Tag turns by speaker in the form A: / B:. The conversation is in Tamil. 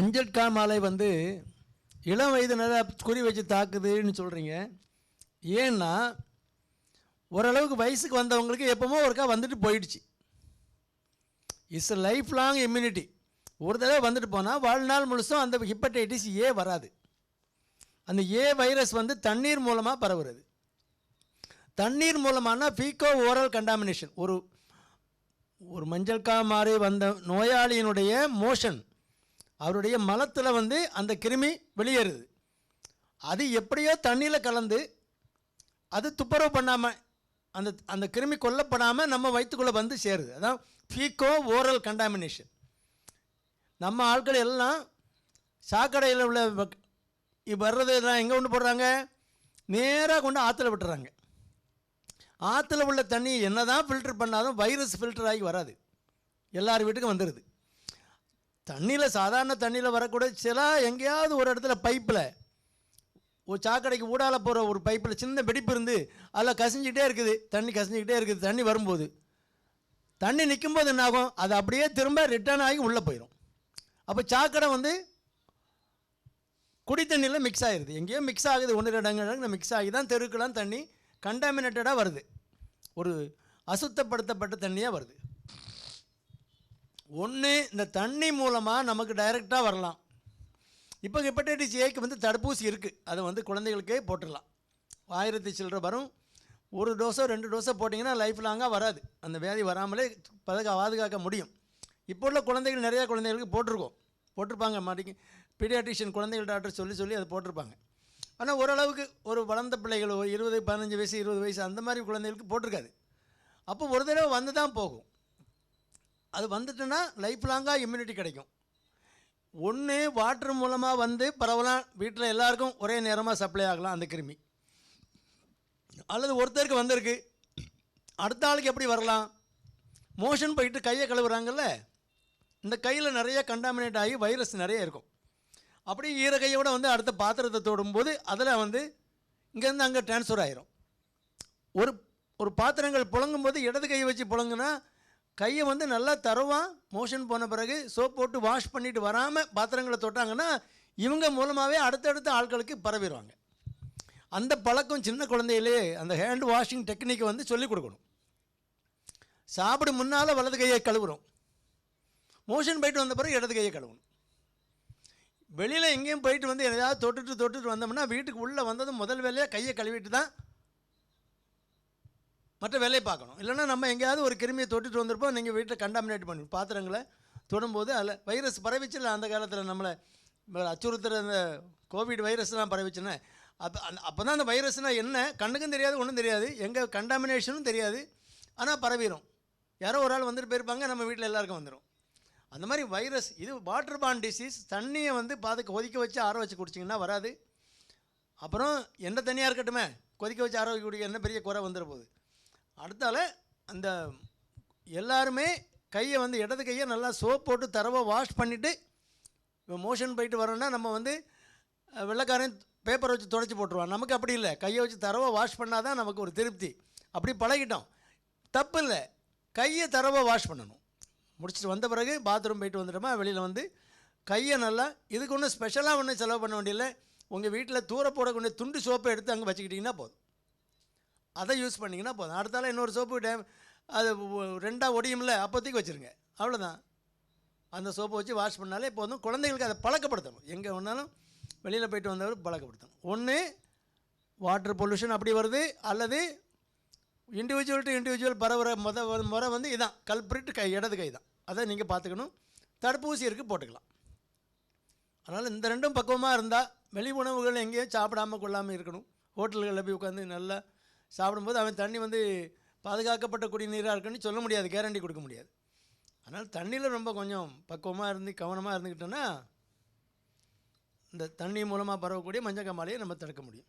A: மஞ்சள் காமாலை வந்து இளம் வயதினரை குறி வச்சு தாக்குதுன்னு சொல்கிறீங்க. ஏன்னா ஓரளவுக்கு வயசுக்கு வந்தவங்களுக்கு எப்போமோ ஒருக்கா வந்துட்டு போயிடுச்சு. It's life long immunity. ஒரு தடவை வந்துட்டு போனால் வாழ்நாள் முழுசும் அந்த ஹெப்படைட்டிஸ் ஏ வராது. அந்த ஏ வைரஸ் வந்து தண்ணீர் மூலமாக பரவுறது. தண்ணீர் மூலமான ஃபீக்கோ ஓரல் கண்டாமினேஷன். ஒரு மஞ்சள் காமாலை வந்த நோயாளியினுடைய மோஷன், அவருடைய மலத்தில் வந்து அந்த கிருமி வெளியேறுது. அது எப்படியோ தண்ணியில் கலந்து அது துப்புரவு பண்ணாமல் அந்த கிருமி கொல்லப்படாமல் நம்ம வயிற்றுக்குள்ளே வந்து சேருது. அதான் ஃபீக்கோ ஓரல் கண்டாமினேஷன். நம்ம ஆட்கள் எல்லாம் சாக்கடையில் உள்ள வர்றது எல்லாம் எங்கே கொண்டு போடுறாங்க? நேராக கொண்டு ஆற்றுல விட்டுறாங்க. ஆற்றுல உள்ள தண்ணி என்ன தான் ஃபில்டர் பண்ணாலும் வைரஸ் ஃபில்டர் ஆகி வராது, எல்லார் வீட்டுக்கும் வந்துடுது. தண்ணியில் சாதாரண தண்ணியில் வரக்கூட சில எங்கேயாவது ஒரு இடத்துல பைப்பில் ஒரு சாக்கடைக்கு ஊடால போகிற ஒரு பைப்பில் சின்ன வெடிப்பு இருந்து அதில் கசிஞ்சிக்கிட்டே இருக்குது, தண்ணி கசிஞ்சிக்கிட்டே இருக்குது. தண்ணி வரும்போது தண்ணி நிற்கும்போது என்னாகும்? அது அப்படியே திரும்ப ரிட்டர்ன் ஆகி உள்ளே போயிடும். அப்போ சாக்கடை வந்து குடி தண்ணியில் மிக்ஸ் ஆகிடுது. எங்கேயோ மிக்ஸ் ஆகுது, ஒன்று ரெண்டு மிக்ஸ் ஆகி தான் தெருக்கெல்லாம் தண்ணி கண்டாமினேட்டடாக வருது, ஒரு அசுத்தப்படுத்தப்பட்ட தண்ணியாக வருது. ஒன்று இந்த தண்ணி மூலமாக நமக்கு டைரெக்டாக வரலாம். இப்போ ஹெப்படைட்டிஸ் ஏக்கு வந்து தடுப்பூசி இருக்குது, அதை வந்து குழந்தைகளுக்கே போட்டுடலாம். 1000 சில்லரை வரும். ஒரு டோஸோ 2 டோஸோ போட்டிங்கன்னா லைஃப் லாங்காக வராது, அந்த வியாதி வராமலே பாதுகாக்க முடியும். இப்போ உள்ள குழந்தைகள் நிறையா குழந்தைகளுக்கு போட்டிருப்பாங்க. மாட்டிக்கு பீடியாட்ரிஷியன் குழந்தைகள் டாக்டர் சொல்லி அதை போட்டிருப்பாங்க. ஆனால் ஓரளவுக்கு ஒரு வளர்ந்த பிள்ளைகள் 20, 15 வயசு 20 வயசு அந்த மாதிரி குழந்தைகளுக்கு போட்டிருக்காது. அப்போ ஒரு தடவை வந்து தான் போகும். அது வந்துட்டுன்னா லைஃப் லாங்காக இம்யூனிட்டி கிடைக்கும். ஒன்று வாட்டர் மூலமாக வந்து பரவலாம், வீட்டில் எல்லாருக்கும் ஒரே நேரமாக சப்ளை ஆகலாம் அந்த கிருமி. அல்லது ஒருத்தருக்கு வந்திருக்கு, அடுத்த ஆளுக்கு எப்படி வரலாம்? மோஷன் போயிட்டு கையை கழுவுறாங்கல்ல, இந்த கையில் நிறைய கண்டாமினேட் ஆகி வைரஸ் நிறைய இருக்கும். அப்படியே ஈர கையோடு வந்து அடுத்த பாத்திரத்தை தொடும்போது அதில் வந்து இங்கேருந்து அங்கே ட்ரான்ஸ்ஃபர் ஆகிரும். ஒரு பாத்திரங்கள் புழங்கும்போது இடது கையை வச்சு புழங்குனா கையை வந்து நல்லா தரவாக மோஷன் போன பிறகு சோப் போட்டு வாஷ் பண்ணிவிட்டு வராமல் பாத்திரங்களை தொட்டாங்கன்னா இவங்க மூலமாகவே அடுத்தடுத்த ஆட்களுக்கு பரவிடுவாங்க. அந்த பழக்கம் சின்ன குழந்தையிலே அந்த ஹேண்ட் வாஷிங் டெக்னிக்கை வந்து சொல்லிக் கொடுக்கணும். சாப்பிட முன்னால் வலது கையை கழுவுறோம், மோஷன் போயிட்டு வந்த பிறகு இடது கையை கழுவணும். வெளியில் எங்கேயும் போயிட்டு வந்து எதாவது தொட்டுட்டு வந்தோம்னா வீட்டுக்கு உள்ளே வந்ததும் முதல் வேலையாக கையை கழுவிட்டு தான் மற்ற வேலையை பார்க்கணும். இல்லைன்னா நம்ம எங்கேயாவது ஒரு கிருமியை தொட்டுட்டு வந்திருப்போம், நீங்கள் வீட்டில் கண்டாமினேட் பண்ணி பாத்திரங்களை தொடும்போது அதில் வைரஸ் பரவிச்சில்ல. அந்த காலத்தில் நம்மளை அச்சுறுத்துகிற அந்த கோவிட் வைரஸ்லாம் பரவிச்சுன்னா அப்போ தான் அந்த வைரஸ்னால் என்ன கண்ணுக்கும் தெரியாது, ஒன்றும் தெரியாது, எங்கே கண்டாமினேஷனும் தெரியாது. ஆனால் பரவிடும். யாரோ ஒரு ஆள் வந்துட்டு போயிருப்பாங்க, நம்ம வீட்டில் எல்லாருக்கும் வந்துடும். அந்த மாதிரி வைரஸ் இது வாட்டர் பார்ன் டிசீஸ். தண்ணியை வந்து கொதிக்க வச்சு ஆற வச்சு குடிச்சிங்கன்னா வராது. அப்புறம் எந்த தண்ணியாக இருக்கட்டுமே கொதிக்க வச்சு ஆற வைக்க குடிக்க என்ன பெரிய குறை வந்துட போகுது. அடுத்தால அந்த எல்லாருமே கையை வந்து இடது கையை நல்லா சோப் போட்டு தரவாக வாஷ் பண்ணிவிட்டு மோஷன் போயிட்டு வரோன்னா நம்ம வந்து வெள்ளைக்காரன் பேப்பரை வச்சு துடைச்சி போட்டுருவான். நமக்கு அப்படி இல்லை, கையை வச்சு தரவாக வாஷ் பண்ணால் தான் நமக்கு ஒரு திருப்தி. அப்படி பழகிட்டோம், தப்பு இல்லை. கையை தரவாக வாஷ் பண்ணணும். முடிச்சுட்டு வந்த பிறகு பாத்ரூம் போயிட்டு வந்துட்டோமா வெளியில் வந்து கையை நல்லா, இதுக்கு ஒன்றும் ஸ்பெஷலாக ஒன்றும் செலவு பண்ண வேண்டியதில்லை. உங்கள் வீட்டில் தூர போடக்கூடிய துண்டு சோப்பை எடுத்து அங்கே வச்சுக்கிட்டிங்கன்னா போதும், அதை யூஸ் பண்ணிங்கன்னா போதும். அடுத்தால இன்னொரு சோப்பு அது 2ஆக ஒடியும்ல, அப்போதைக்கு வச்சுருங்க, அவ்வளோதான். அந்த சோப்பை வச்சு வாஷ் பண்ணாலே போதும். குழந்தைகளுக்கு அதை பழக்கப்படுத்தணும். எங்கே வேணாலும் வெளியில் போயிட்டு வந்தவர் பழக்கப்படுத்தணும். ஒன்று வாட்டர் பொல்யூஷன் அப்படி வருது, அல்லது இண்டிவிஜுவல் டு இண்டிவிஜுவல் பரவுற முறை வந்து இதான் கல்பிரிட் இடது கை தான். அதை நீங்கள் பார்த்துக்கணும். தடுப்பூசி இருக்குது, போட்டுக்கலாம். அதனால் இந்த ரெண்டும் பக்குவமாக இருந்தால் வெளி உணவுகள் எங்கேயும் சாப்பிடாமல் கொள்ளாமல் இருக்கணும். ஹோட்டல்களில் போய் உட்காந்து நல்லா சாப்பிடும்போது அவன் தண்ணி வந்து பாதுகாக்கப்பட்ட குடிநீராக இருக்குன்னு சொல்ல முடியாது, கேரண்டி கொடுக்க முடியாது. அதனால் தண்ணியில் ரொம்ப கொஞ்சம் பக்குவமாக இருந்து கவனமாக இருந்துக்கிட்டோன்னா இந்த தண்ணி மூலமாக பரவக்கூடிய மஞ்சள் காமாலையை நம்ம தடுக்க முடியும்.